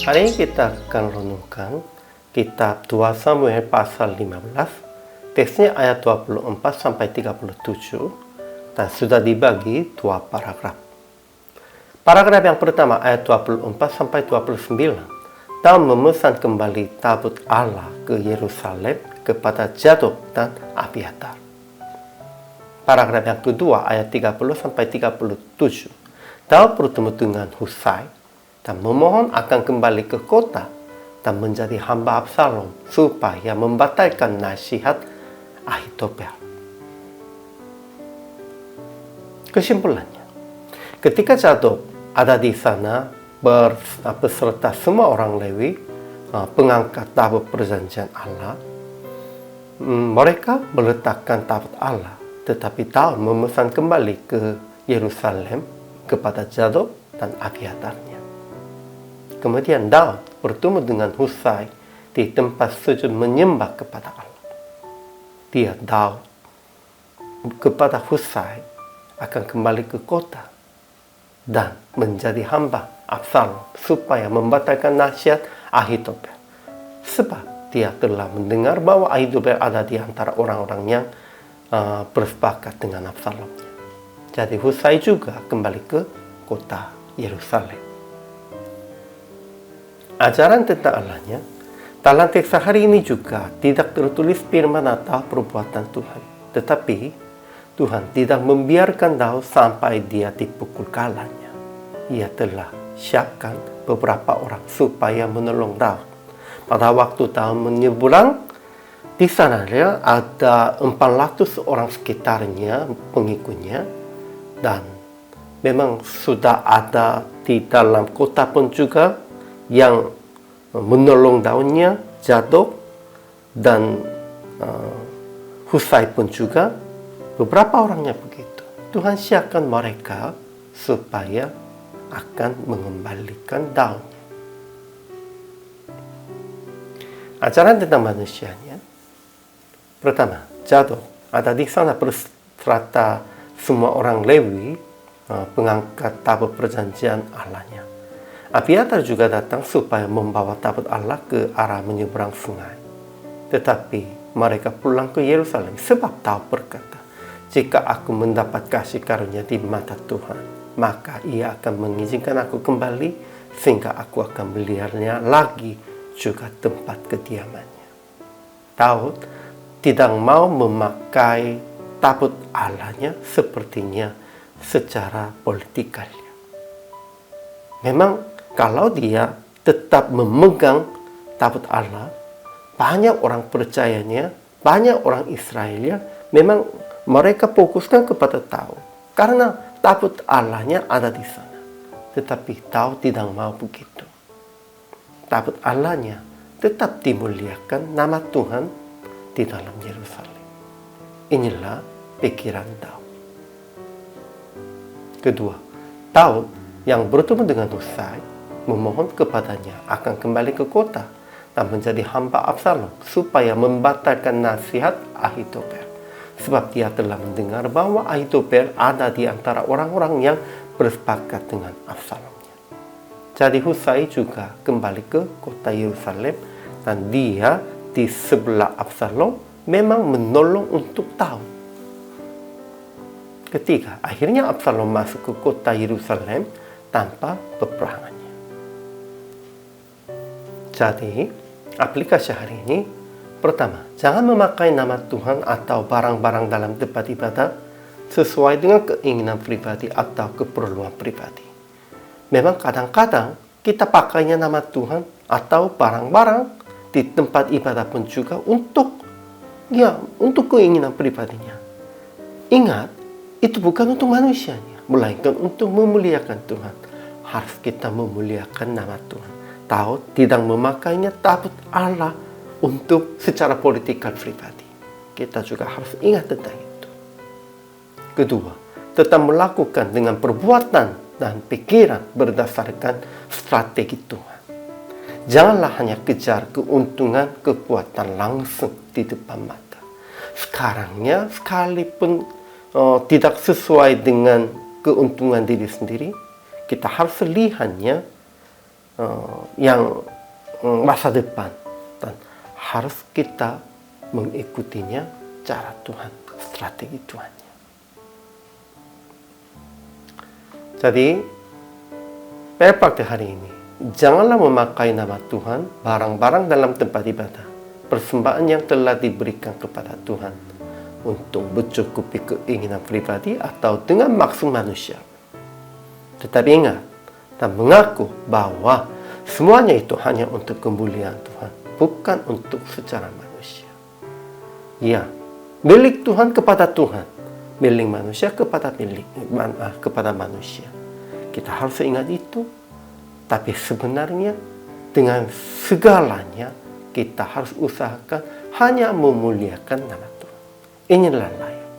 Hari ini kita akan renungkan kitab 2 Samuel pasal 15, teksnya ayat 24 sampai 37, dan sudah dibagi dua paragraf. Paragraf yang pertama ayat 24 sampai 29, Daud memesan kembali tabut Allah ke Yerusalem kepada Zadok dan Abiatar. Paragraf yang kedua ayat 30 sampai 37, Daud bertemu dengan Husai dan memohon akan kembali ke kota dan menjadi hamba Absalom supaya membatalkan nasihat Ahitofel. Kesimpulannya, ketika Zadok ada di sana beserta semua orang Lewi, pengangkat tabut perjanjian Allah, mereka meletakkan tabut Allah, tetapi Daud memesan kembali ke Yerusalem kepada Zadok dan Abiatarnya. Kemudian Daud bertemu dengan Husai di tempat sujud menyembah kepada Allah. Daud kepada Husai akan kembali ke kota dan menjadi hamba Absalom supaya membatalkan nasihat Ahitofel. Sebab dia telah mendengar bahwa Ahitofel ada di antara orang-orang yang bersepakat dengan Absalomnya. Jadi Husai juga kembali ke kota Yerusalem. Ajaran tentang Allahnya dalam teks hari ini juga tidak tertulis firman atau perbuatan Tuhan. Tetapi Tuhan tidak membiarkan Daud sampai dia dipukul kalanya. Ia telah siapkan beberapa orang supaya menolong Daud. Pada waktu Daud menyeberang, di sana ada 400 orang sekitarnya, pengikutnya, dan memang sudah ada di dalam kota pun juga yang menolong Daudnya, Zadok dan Husai pun juga, beberapa orangnya begitu. Tuhan siapkan mereka supaya akan mengembalikan Daud. Ajaran tentang manusianya. Pertama, Zadok ada di sana beserta semua orang Lewi, pengangkat tabut perjanjian Allahnya. Abiatar juga datang supaya membawa tabut Allah ke arah menyeberang sungai. Tetapi mereka pulang ke Yerusalem sebab Daud berkata, "Jika aku mendapat kasih karunia di mata Tuhan, maka ia akan mengizinkan aku kembali sehingga aku akan melihatnya lagi juga tempat kediamannya." Daud tidak mau memakai tabut Allahnya sepertinya secara politikalnya. Memang kalau dia tetap memegang tabut Allah, banyak orang percayanya, banyak orang Israelnya, memang mereka fokuskan kepada Daud karena tabut Allahnya ada di sana. Tetapi Daud tidak mau begitu. Tabut Allahnya tetap dimuliakan, nama Tuhan di dalam Yerusalem. Inilah pikiran Daud. Kedua, Daud yang bertemu dengan Husai memohon kepadanya akan kembali ke kota dan menjadi hamba Absalom supaya membatalkan nasihat Ahitofel. Sebab dia telah mendengar bahwa Ahitofel ada di antara orang-orang yang bersepakat dengan Absalomnya. Jadi Husai juga kembali ke kota Yerusalem dan dia di sebelah Absalom memang menolong untuk Daud. Ketiga, akhirnya Absalom masuk ke kota Yerusalem tanpa peperangannya. Jadi, aplikasi hari ini, pertama, jangan memakai nama Tuhan atau barang-barang dalam tempat ibadah sesuai dengan keinginan pribadi atau keperluan pribadi. Memang kadang-kadang kita pakainya nama Tuhan atau barang-barang di tempat ibadah pun juga untuk keinginan pribadinya. Ingat, itu bukan untuk manusianya, melainkan untuk memuliakan Tuhan. Harus kita memuliakan nama Tuhan. Daud tidak memakainya tabut Allah untuk secara politikal pribadi. Kita juga harus ingat tentang itu. Kedua, tetap melakukan dengan perbuatan dan pikiran berdasarkan strategi Tuhan. Janganlah hanya kejar keuntungan kekuatan langsung di depan mata. Sekarangnya sekalipun tidak sesuai dengan keuntungan diri sendiri, kita harus lihatnya yang masa depan, dan harus kita mengikutinya cara Tuhan, strategi Tuhannya. Jadi pada praktek hari ini, janganlah memakai nama Tuhan barang-barang dalam tempat ibadah, persembahan yang telah diberikan kepada Tuhan untuk mencukupi keinginan pribadi atau dengan maksud manusia. Tetapi ingat dan mengaku bahwa semuanya itu hanya untuk kemuliaan Tuhan, bukan untuk secara manusia. Ya, milik Tuhan kepada Tuhan, milik manusia kepada manusia. Kita harus ingat itu. Tapi sebenarnya dengan segalanya kita harus usahakan hanya memuliakan nama Tuhan. Inilah layak.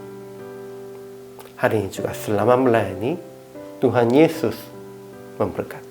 Hari ini juga selama melayani, Tuhan Yesus memberkati.